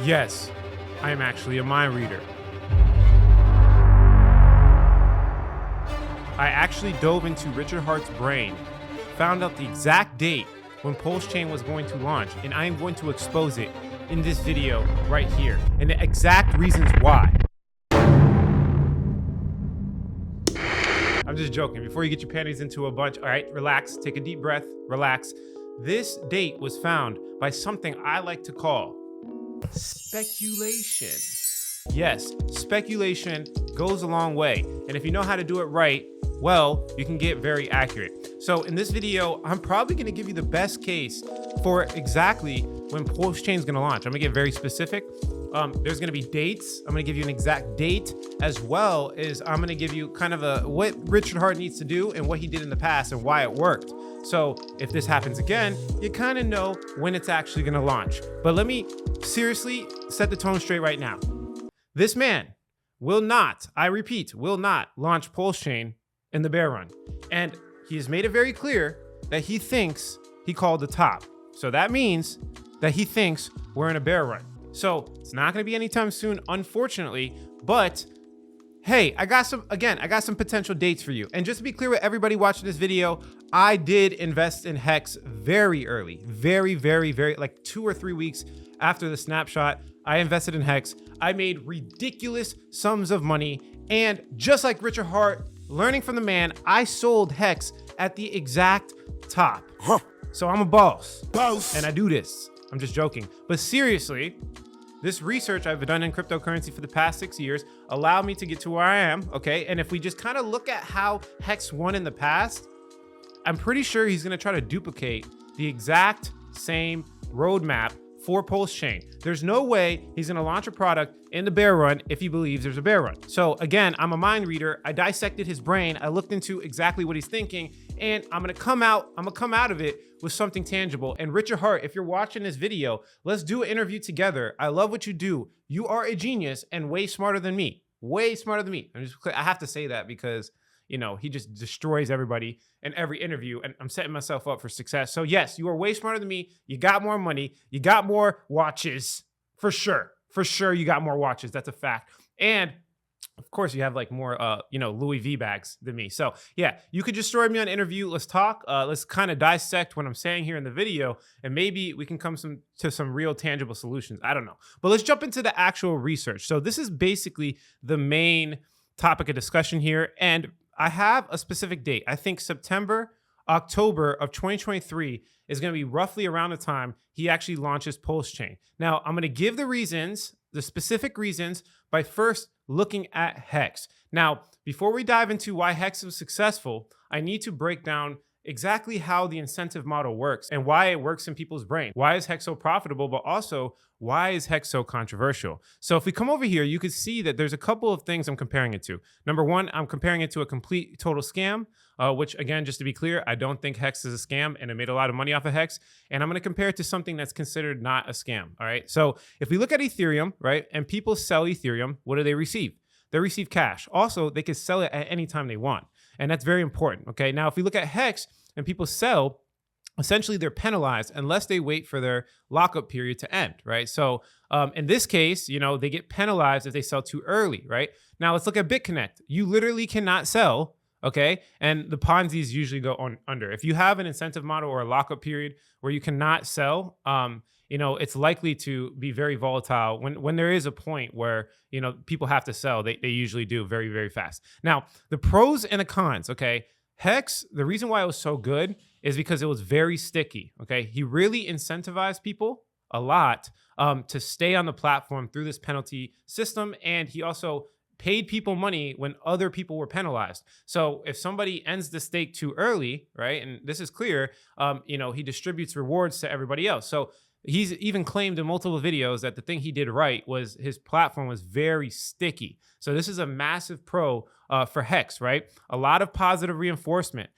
Yes, I am actually a mind reader. I actually dove into Richard Hart's brain, found out the exact date when PulseChain was going to launch, and I am going to expose it in this video right here, and the exact reasons why. I'm just joking. Before you get your panties into a bunch, all right, relax, take a deep breath, relax. This date was found by something I like to call speculation. Yes, speculation goes a long way. And if you know how to do it right, well, you can get very accurate. So in this video, I'm probably going to give you the best case for exactly when PulseChain is going to launch. I'm going to get very specific. There's going to be dates. I'm going to give you an exact date, as well as I'm going to give you kind of what Richard Hart needs to do and what he did in the past and why it worked. So if this happens again, you kind of know when it's actually going to launch. But let me seriously set the tone straight right now. This man will not, I repeat, will not launch PulseChain in the bear run. And he has made it very clear that he thinks he called the top. So that means that he thinks we're in a bear run. So it's not going to be anytime soon, unfortunately, but hey, I got some potential dates for you. And just to be clear with everybody watching this video, I did invest in HEX very early, very, like 2 or 3 weeks after the snapshot. I invested in HEX. I made ridiculous sums of money. And just like Richard Hart, learning from the man, I sold HEX at the exact top. So I'm a boss. And I do this. I'm just joking. But seriously, this research I've done in cryptocurrency for the past 6 years allowed me to get to where I am, okay? And if we just kind of look at how HEX won in the past, I'm pretty sure he's gonna try to duplicate the exact same roadmap for PulseChain. There's no way he's gonna launch a product in the bear run if he believes there's a bear run. So again, I'm a mind reader. I dissected his brain. I looked into exactly what he's thinking, and I'm gonna come out of it with something tangible. And Richard Hart, if you're watching this video, let's do an interview together. I love what you do. You are a genius and way smarter than me. Way smarter than me. I have to say that because, you know, he just destroys everybody in every interview, and I'm setting myself up for success. So yes, you are way smarter than me. You got more money. You got more watches, for sure. For sure, you got more watches. That's a fact. And of course, you have like more, Louis V bags than me. So yeah, you could destroy me on interview. Let's talk. Let's kind of dissect what I'm saying here in the video, and maybe we can come to some real tangible solutions. I don't know. But let's jump into the actual research. So this is basically the main topic of discussion here. And I have a specific date. I think September, October of 2023 is going to be roughly around the time he actually launches PulseChain. Now, I'm going to give the reasons, the specific reasons, by first looking at HEX. Now, before we dive into why HEX was successful, I need to break down exactly how the incentive model works and why it works in people's brain. Why is HEX so profitable, but also why is HEX so controversial? So if we come over here, you can see that there's a couple of things I'm comparing it to. Number one, I'm comparing it to a complete total scam, which again, just to be clear, I don't think HEX is a scam, and I made a lot of money off of HEX. And I'm going to compare it to something that's considered not a scam. All right. So if we look at Ethereum, right, and people sell Ethereum, what do they receive? They receive cash. Also, they can sell it at any time they want. And that's very important. Okay. Now, if we look at HEX and people sell, essentially they're penalized unless they wait for their lockup period to end, right? So in this case, they get penalized if they sell too early, right? Now let's look at BitConnect. You literally cannot sell, okay? And the Ponzi's usually go under. If you have an incentive model or a lockup period where you cannot sell, it's likely to be very volatile. When there is a point where, people have to sell, they usually do very, very fast. Now, the pros and the cons, okay? HEX, the reason why it was so good is because it was very sticky, okay? He really incentivized people a lot to stay on the platform through this penalty system, and he also paid people money when other people were penalized. So if somebody ends the stake too early, right, and this is clear, he distributes rewards to everybody else. So he's even claimed in multiple videos that the thing he did right was his platform was very sticky. So this is a massive pro for HEX, right? A lot of positive reinforcement,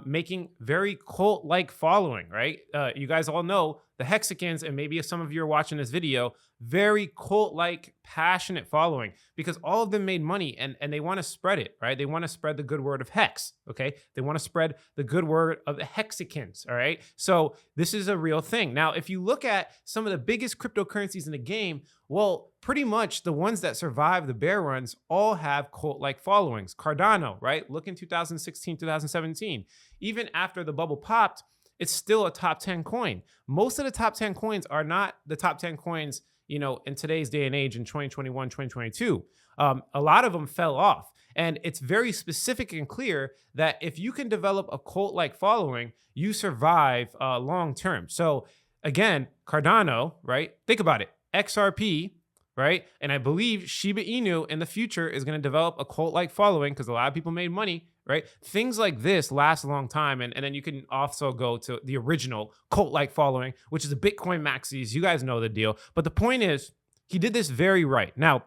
making very cult-like following, right? You guys all know the Hexicans, and maybe if some of you are watching this video, very cult-like, passionate following, because all of them made money and they want to spread it, right? They want to spread the good word of HEX, okay? They want to spread the good word of the Hexicans, all right? So this is a real thing. Now, if you look at some of the biggest cryptocurrencies in the game, Well, pretty much the ones that survive the bear runs all have cult-like followings. Cardano, right? Look in 2016, 2017. Even after the bubble popped, it's still a top 10 coin. Most of the top 10 coins are not the top 10 coins, in today's day and age in 2021, 2022. A lot of them fell off. And it's very specific and clear that if you can develop a cult-like following, you survive long term. So again, Cardano, right? Think about it. XRP, right? And I believe Shiba Inu in the future is going to develop a cult-like following because a lot of people made money, right? Things like this last a long time. And then you can also go to the original cult-like following, which is the Bitcoin maxis. You guys know the deal. But the point is, he did this very right. Now,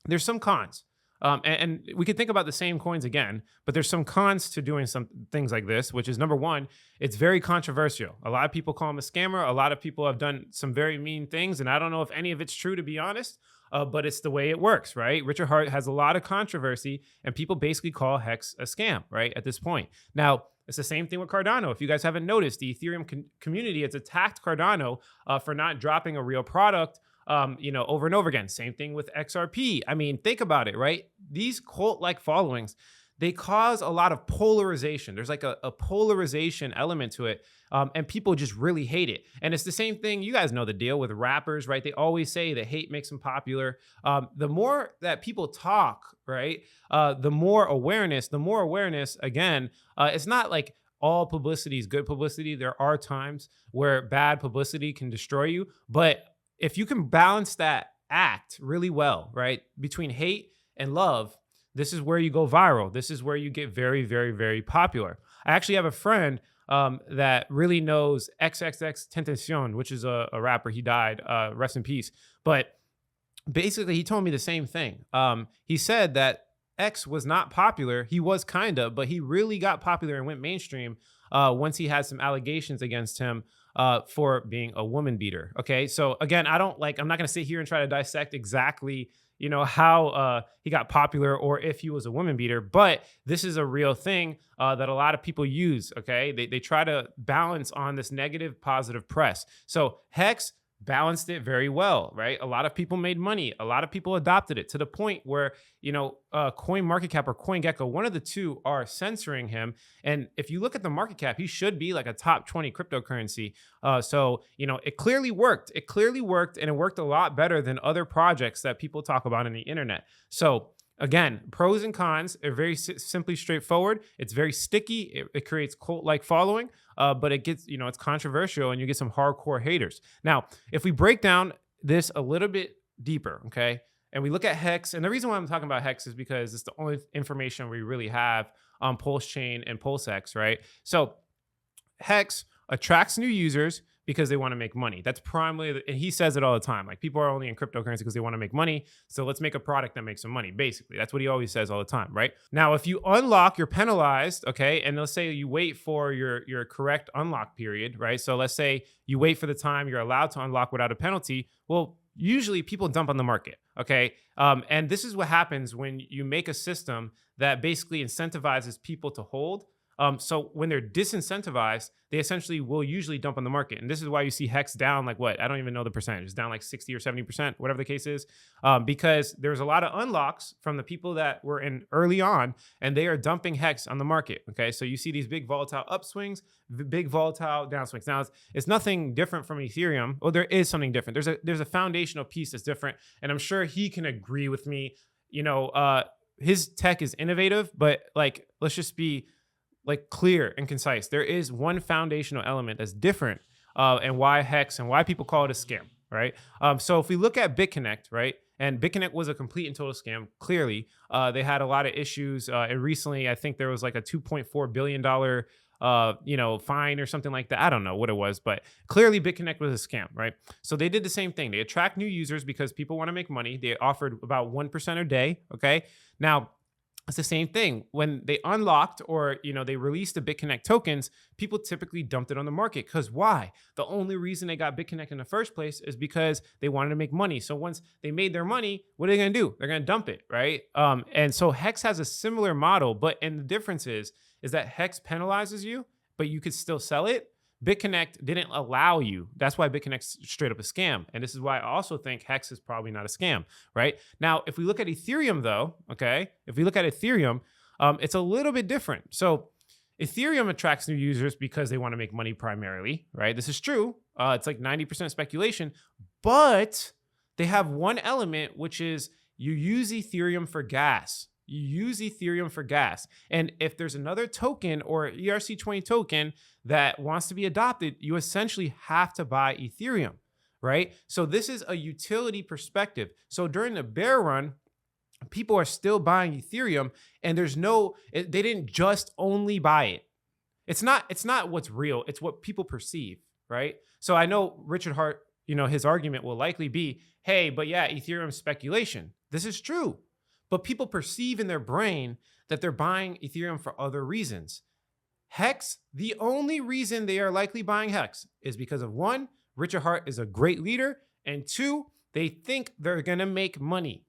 there's some cons. And we could think about the same coins again, but there's some cons to doing some things like this, which is number one, it's very controversial. A lot of people call him a scammer. A lot of people have done some very mean things, and I don't know if any of it's true, to be honest, but it's the way it works, right? Richard Hart has a lot of controversy, and people basically call Hex a scam, right, at this point. Now, it's the same thing with Cardano. If you guys haven't noticed, the Ethereum community has attacked Cardano for not dropping a real product over and over again. Same thing with XRP. I mean, think about it, right? These cult-like followings, they cause a lot of polarization. There's like a polarization element to it, and people just really hate it. And it's the same thing, you guys know the deal with rappers, right? They always say that hate makes them popular. The more that people talk, right, the more awareness, again, it's not like all publicity is good publicity. There are times where bad publicity can destroy you, but if you can balance that act really well, right, between hate and love, this is where you go viral. This is where you get very, very, very popular. I actually have a friend that really knows XXXTentacion, which is a rapper. He died, rest in peace. But basically, he told me the same thing. He said that X was not popular. He was kinda, but he really got popular and went mainstream once he had some allegations against him for being a woman beater. Okay, so again, I'm not going to sit here and try to dissect exactly, how he got popular or if he was a woman beater, but this is a real thing that a lot of people use. Okay, they try to balance on this negative, positive press. So Hex balanced it very well, right? A lot of people made money. A lot of people adopted it to the point where, CoinMarketCap or CoinGecko, one of the two are censoring him. And if you look at the market cap, he should be like a top 20 cryptocurrency. So it clearly worked. It clearly worked, and it worked a lot better than other projects that people talk about on the internet. So again, pros and cons are very simply straightforward. It's very sticky. It creates cult-like following, but it gets, it's controversial, and you get some hardcore haters. Now, if we break down this a little bit deeper, okay, and we look at Hex, and the reason why I'm talking about Hex is because it's the only information we really have on PulseChain and PulseX, right? So Hex attracts new users because they want to make money. That's primarily, and he says it all the time. Like, people are only in cryptocurrency because they want to make money. So let's make a product that makes some money. Basically, that's what he always says all the time, right? Now, if you unlock, you're penalized, okay? And let's say you wait for your correct unlock period, right? So let's say you wait for the time you're allowed to unlock without a penalty. Well, usually people dump on the market, okay? And this is what happens when you make a system that basically incentivizes people to hold. So when they're disincentivized, they essentially will usually dump on the market. And this is why you see Hex down like what? I don't even know the percentage. It's down like 60 or 70%, whatever the case is, because there's a lot of unlocks from the people that were in early on, and they are dumping Hex on the market. Okay, so you see these big volatile upswings, big volatile downswings. Now, it's nothing different from Ethereum. Well, there is something different. There's a foundational piece that's different, and I'm sure he can agree with me. His tech is innovative, but like, let's just be like clear and concise. There is one foundational element that's different, and why Hex and why people call it a scam, right? So if we look at BitConnect, right, and BitConnect was a complete and total scam. Clearly, they had a lot of issues, and recently I think there was like a $2.4 billion fine or something like that. I don't know what it was, but clearly BitConnect was a scam, right? So they did the same thing. They attract new users because people want to make money. They offered about 1% a day. Okay, now it's the same thing. When they unlocked or, they released the BitConnect tokens, people typically dumped it on the market. Because why? The only reason they got BitConnect in the first place is because they wanted to make money. So once they made their money, what are they going to do? They're going to dump it, right? And so Hex has a similar model, and the difference is that Hex penalizes you, but you could still sell it, BitConnect didn't allow you. That's why BitConnect's straight up a scam. And this is why I also think HEX is probably not a scam, right? Now, if we look at Ethereum though, okay, if we look at Ethereum, it's a little bit different. So Ethereum attracts new users because they want to make money primarily, right? This is true. It's like 90% speculation, but they have one element, which is you use Ethereum for gas. You use Ethereum for gas. And if there's another token or ERC20 token that wants to be adopted, you essentially have to buy Ethereum, right? So this is a utility perspective. So during the bear run, people are still buying Ethereum, and they didn't just only buy it. It's not what's real. It's what people perceive, right? So I know Richard Hart, his argument will likely be, hey, but yeah, Ethereum speculation. This is true. But people perceive in their brain that they're buying Ethereum for other reasons. HEX, the only reason they are likely buying HEX is because of one, Richard Hart is a great leader, and two, they think they're going to make money.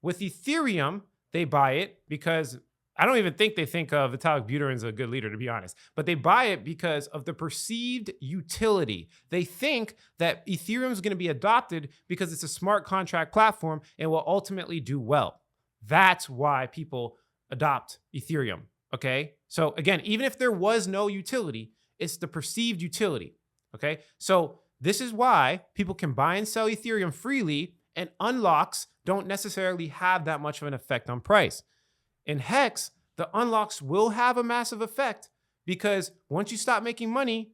With Ethereum, they buy it because I don't even think they think Vitalik Buterin is a good leader, to be honest, but they buy it because of the perceived utility. They think that Ethereum is going to be adopted because it's a smart contract platform and will ultimately do well. That's why people adopt Ethereum, okay? So again, even if there was no utility, it's the perceived utility, okay? So this is why people can buy and sell Ethereum freely, and unlocks don't necessarily have that much of an effect on price. In HEX, the unlocks will have a massive effect because once you stop making money,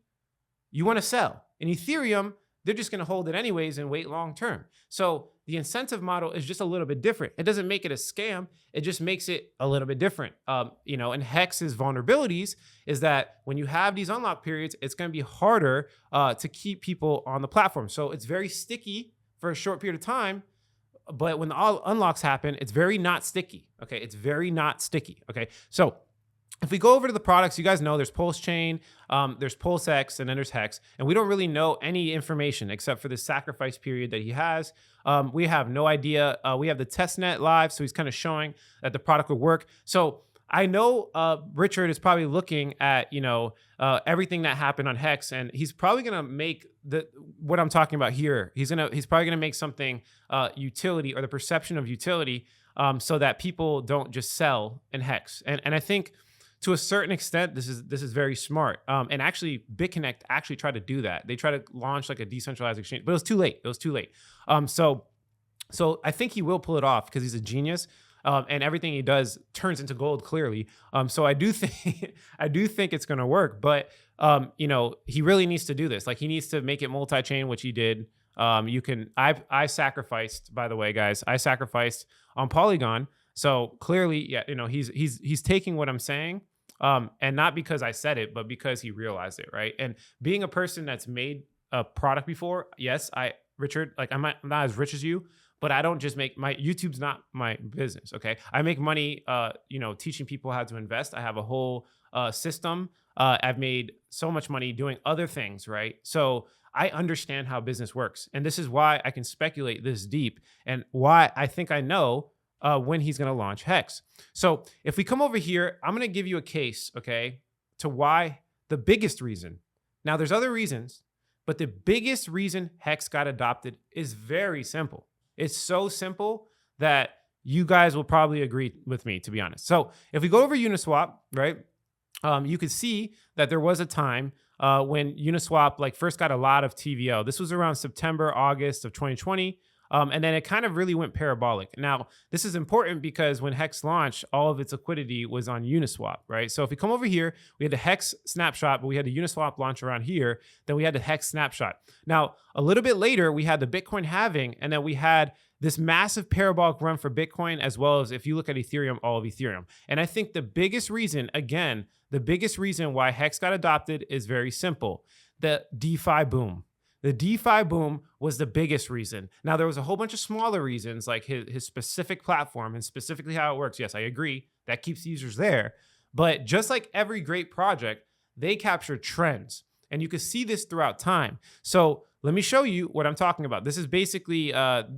you want to sell. In Ethereum, they're just going to hold it anyways and wait long term. So the incentive model is just a little bit different. It doesn't make it a scam. It just makes it a little bit different. And HEX's vulnerabilities is that when you have these unlock periods, it's going to be harder to keep people on the platform. So it's very sticky for a short period of time. But when all unlocks happen, it's very not sticky. Okay, it's very not sticky. Okay, so if we go over to the products, you guys know there's PulseChain, there's PulseX, and then there's HEX. And we don't really know any information except for the sacrifice period that he has. We have no idea. We have the testnet live, so he's kind of showing that the product will work. So I know Richard is probably looking at everything that happened on HEX, and he's probably gonna make what I'm talking about here. He's probably gonna make something utility, or the perception of utility, so that people don't just sell in HEX. And I think to a certain extent, this is very smart. And actually, BitConnect actually tried to do that. They tried to launch like a decentralized exchange, but it was too late. It was too late. So I think he will pull it off because he's a genius. And everything he does turns into gold clearly. So I do think it's going to work, but he really needs to do this. Like, he needs to make it multi-chain, which he did. I sacrificed, by the way, guys, I sacrificed on Polygon. So clearly, yeah, he's taking what I'm saying, and not because I said it, but because he realized it, right? And being a person that's made a product before, yes, Richard, like I'm not as rich as you, but I don't just make YouTube's not my business. Okay. I make money, teaching people how to invest. I have a whole system. I've made so much money doing other things. Right. So I understand how business works. And this is why I can speculate this deep, and why I think I know when he's going to launch HEX. So if we come over here, I'm going to give you a case, okay, to why the biggest reason. Now there's other reasons, but the biggest reason HEX got adopted is very simple. It's so simple that you guys will probably agree with me, to be honest. So if we go over Uniswap, right, you could see that there was a time when Uniswap first got a lot of TVL. This was around September, August of 2020. And then it kind of really went parabolic. Now, this is important because when HEX launched, all of its liquidity was on Uniswap, right? So if we come over here, we had the HEX snapshot, but we had the Uniswap launch around here. Then we had the HEX snapshot. Now, a little bit later, we had the Bitcoin halving, and then we had this massive parabolic run for Bitcoin, as well as, if you look at Ethereum, all of Ethereum. And I think the biggest reason, again, the biggest reason why HEX got adopted is very simple: the DeFi boom. The DeFi boom was the biggest reason. Now, there was a whole bunch of smaller reasons, like his specific platform and specifically how it works. Yes, I agree. That keeps users there. But just like every great project, they capture trends. And you can see this throughout time. So let me show you what I'm talking about. This is basically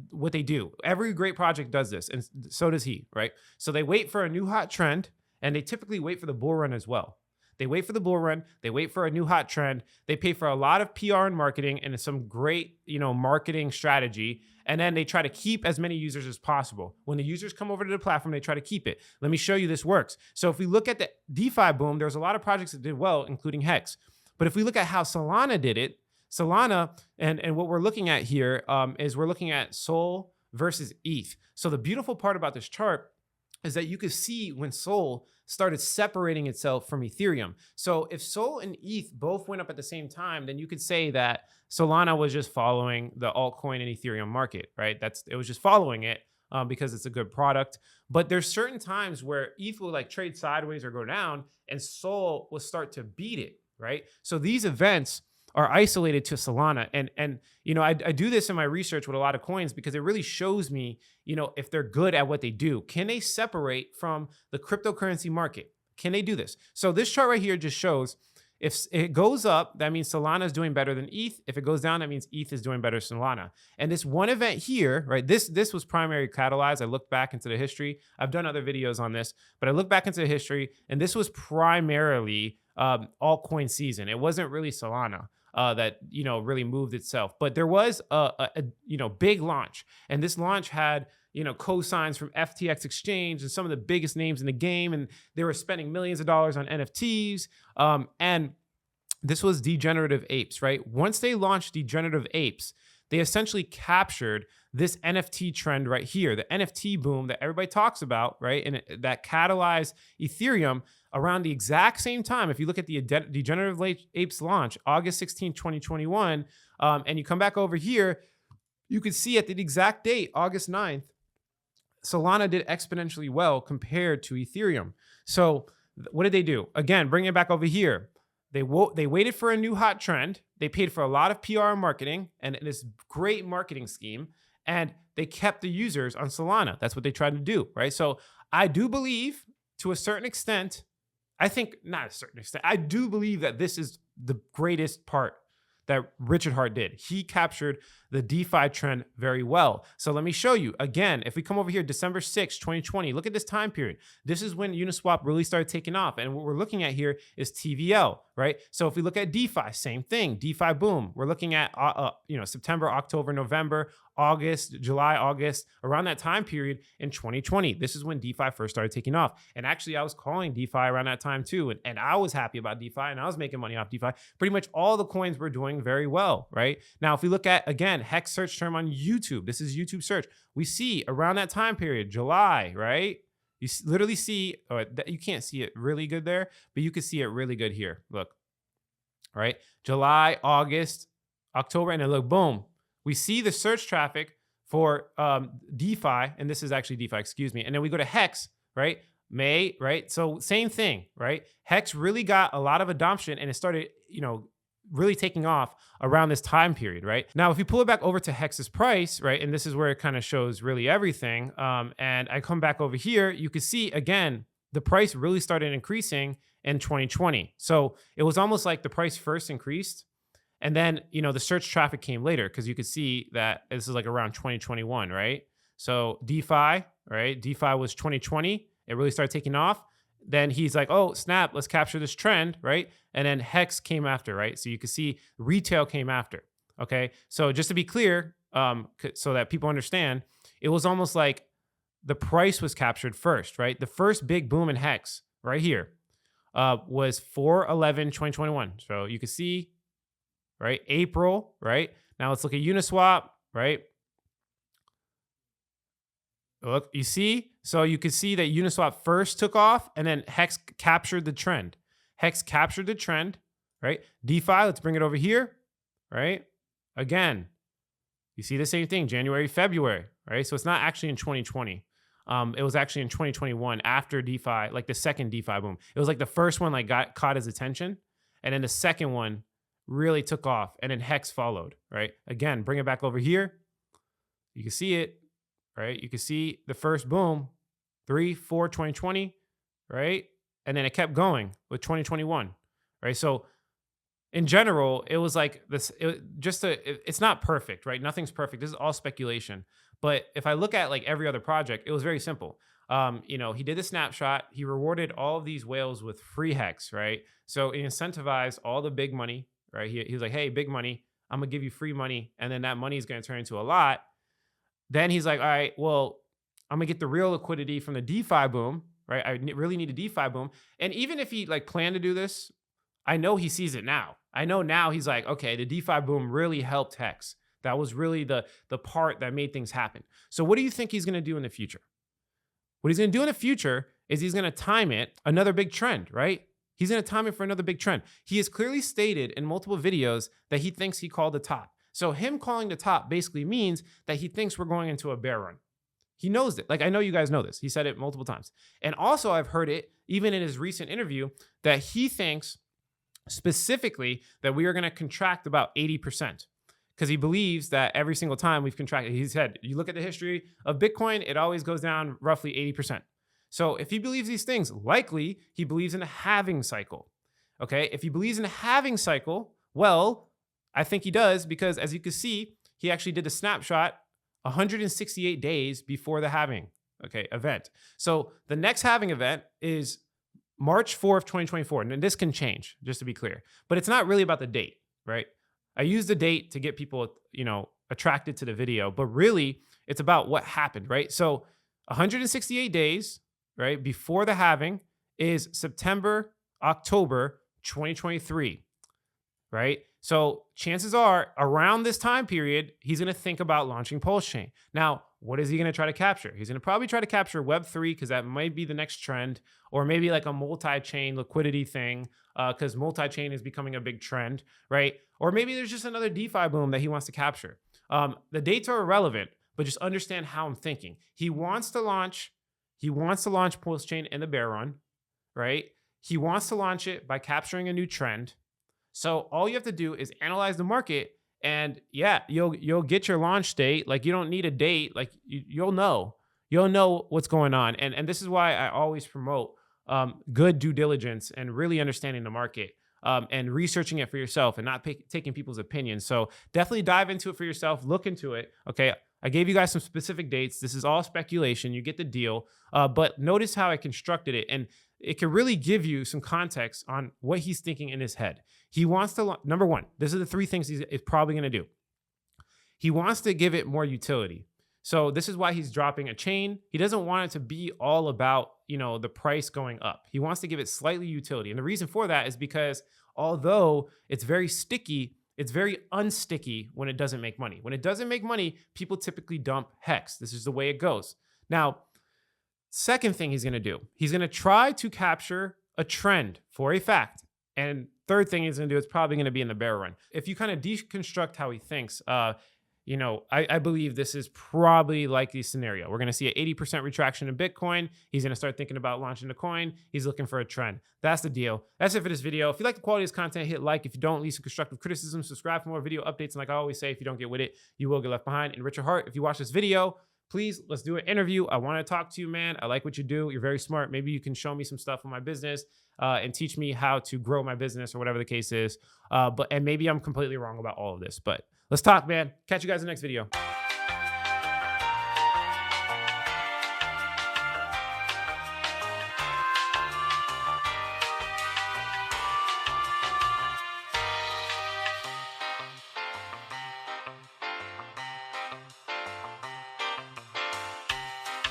what they do. Every great project does this, and so does he, right? So they wait for a new hot trend, and they typically wait for the bull run as well. They wait for the bull run. They wait for a new hot trend. They pay for a lot of PR and marketing and some great, marketing strategy. And then they try to keep as many users as possible. When the users come over to the platform, they try to keep it. Let me show you this works. So if we look at the DeFi boom, there's a lot of projects that did well, including Hex. But if we look at how Solana did it, Solana, and what we're looking at here is we're looking at Sol versus ETH. So the beautiful part about this chart is that you could see when Sol started separating itself from Ethereum. So if Sol and ETH both went up at the same time, then you could say that Solana was just following the altcoin and Ethereum market, right? It was just following it because it's a good product. But there's certain times where ETH will like trade sideways or go down, and Sol will start to beat it, right? So these events are isolated to Solana. And I do this in my research with a lot of coins because it really shows me, if they're good at what they do. Can they separate from the cryptocurrency market? Can they do this? So this chart right here just shows if it goes up, that means Solana is doing better than ETH. If it goes down, that means ETH is doing better than Solana. And this one event here, right? This was primarily catalyzed. I looked back into the history. I've done other videos on this, but I looked back into the history, and this was primarily altcoin season. It wasn't really Solana that really moved itself, but there was a big launch, and this launch had cosigns from FTX Exchange and some of the biggest names in the game, and they were spending millions of dollars on NFTs. And this was Degenerative Apes, right? Once they launched Degenerative Apes, they essentially captured this NFT trend right here, the NFT boom that everybody talks about, right? And that catalyzed Ethereum around the exact same time. If you look at the Degenerative Apes launch, August 16, 2021, and you come back over here, you could see at the exact date, August 9th, Solana did exponentially well compared to Ethereum. So what did they do? Again, bring it back over here. They waited for a new hot trend. They paid for a lot of PR and marketing and this great marketing scheme, and they kept the users on Solana. That's what they tried to do, right? So I do believe to a certain extent, I do believe that this is the greatest part that Richard Hart did. He captured the DeFi trend very well. So let me show you. Again, if we come over here, December 6, 2020, look at this time period. This is when Uniswap really started taking off. And what we're looking at here is TVL, right? So if we look at DeFi, same thing, DeFi boom. We're looking at September, October, November, August, July, August, around that time period in 2020. This is when DeFi first started taking off. And actually, I was calling DeFi around that time too. And I was happy about DeFi, and I was making money off DeFi. Pretty much all the coins were doing very well, right? Now, if we look at, again, Hex search term on YouTube, this is YouTube search. We see around that time period, July, right? You literally see, you can't see it really good there, but you can see it really good here. Look, right? July, August, October, and then look, boom. We see the search traffic for DeFi, and this is actually DeFi, excuse me. And then we go to Hex, right? May, right? So same thing, right? Hex really got a lot of adoption, and it started, really taking off around this time period, right? Now, if you pull it back over to Hex's price, right, and this is where it kind of shows really everything, and I come back over here, you can see, again, the price really started increasing in 2020. So it was almost like the price first increased, and then, the search traffic came later, because you could see that this is like around 2021, right? So DeFi, right? DeFi was 2020. It really started taking off. Then he's like, oh, snap, let's capture this trend, right? And then Hex came after, right? So you can see retail came after, okay? So just to be clear, so that people understand, it was almost like the price was captured first, right? The first big boom in Hex right here was 4/11/2021. So you can see, right? April, right? Now let's look at Uniswap, right? Look, you see? So you can see that Uniswap first took off, and then Hex captured the trend. Hex captured the trend, right? DeFi, let's bring it over here, right? Again, you see the same thing, January, February, right? So it's not actually in 2020. It was actually in 2021 after DeFi, like the second DeFi boom. It was like the first one caught his attention, and then the second one really took off, and then Hex followed, right? Again, bring it back over here. You can see it, right? You can see the first boom, 3/4/2020, right? And then it kept going with 2021, right? So in general, it was like this, it's not perfect, right? Nothing's perfect. This is all speculation. But if I look at like every other project, it was very simple. He did the snapshot. He rewarded all of these whales with free hex, right? So he incentivized all the big money, right? He was like, hey, big money, I'm gonna give you free money, and then that money is gonna turn into a lot. Then he's like, all right, well, I'm gonna get the real liquidity from the DeFi boom, right? Really need a DeFi boom. And even if he like planned to do this, I know he sees it now. I know now he's like, okay, the DeFi boom really helped Hex. That was really the part that made things happen. So what do you think he's gonna do in the future? What he's gonna do in the future is he's gonna time it another big trend, right? He's gonna time it for another big trend. He has clearly stated in multiple videos that he thinks he called the top. So him calling the top basically means that he thinks we're going into a bear run. He knows it. Like, I know you guys know this. He said it multiple times. And also I've heard it even in his recent interview that he thinks specifically that we are going to contract about 80% because he believes that every single time we've contracted, he said, you look at the history of Bitcoin, it always goes down roughly 80%. So if he believes these things, likely he believes in a halving cycle. Okay. If he believes in a halving cycle, well, I think he does because as you can see, he actually did a snapshot 168 days before the halving event. So the next halving event is March 4th, 2024. And this can change, just to be clear, but it's not really about the date, right? I use the date to get people, attracted to the video, but really it's about what happened, right? So 168 days, right, before the halving is September, October 2023, right? So chances are around this time period, he's going to think about launching PulseChain. Now, what is he going to try to capture? He's going to probably try to capture Web3 because that might be the next trend, or maybe like a multi-chain liquidity thing because multi-chain is becoming a big trend, right? Or maybe there's just another DeFi boom that he wants to capture. The dates are irrelevant, but just understand how I'm thinking. He wants to launch PulseChain in the bear run, right? He wants to launch it by capturing a new trend. So all you have to do is analyze the market, and yeah, you'll get your launch date. Like, you don't need a date. Like, you'll know what's going on. And this is why I always promote good due diligence and really understanding the market and researching it for yourself and not taking people's opinions. So definitely dive into it for yourself. Look into it. Okay. I gave you guys some specific dates. This is all speculation. You get the deal. But notice how I constructed it. And it can really give you some context on what he's thinking in his head. He wants to, number one, this are the three things he's probably going to do. He wants to give it more utility. So this is why he's dropping a chain. He doesn't want it to be all about, the price going up. He wants to give it slightly utility. And the reason for that is because although it's very sticky, it's very unsticky when it doesn't make money. When it doesn't make money, people typically dump Hex. This is the way it goes. Now, second thing he's going to do, he's going to try to capture a trend for a fact. And third thing he's going to do is probably going to be in the bear run. If you kind of deconstruct how he thinks, I believe this is probably likely scenario. We're going to see an 80% retraction in Bitcoin. He's going to start thinking about launching the coin. He's looking for a trend. That's the deal. That's it for this video. If you like the quality of this content, hit like. If you don't, leave some constructive criticism. Subscribe for more video updates. And like I always say, if you don't get with it, you will get left behind. And Richard Hart, if you watch this video, please, let's do an interview. I want to talk to you, man. I like what you do. You're very smart. Maybe you can show me some stuff on my business and teach me how to grow my business or whatever the case is. And maybe I'm completely wrong about all of this, but let's talk, man. Catch you guys in the next video.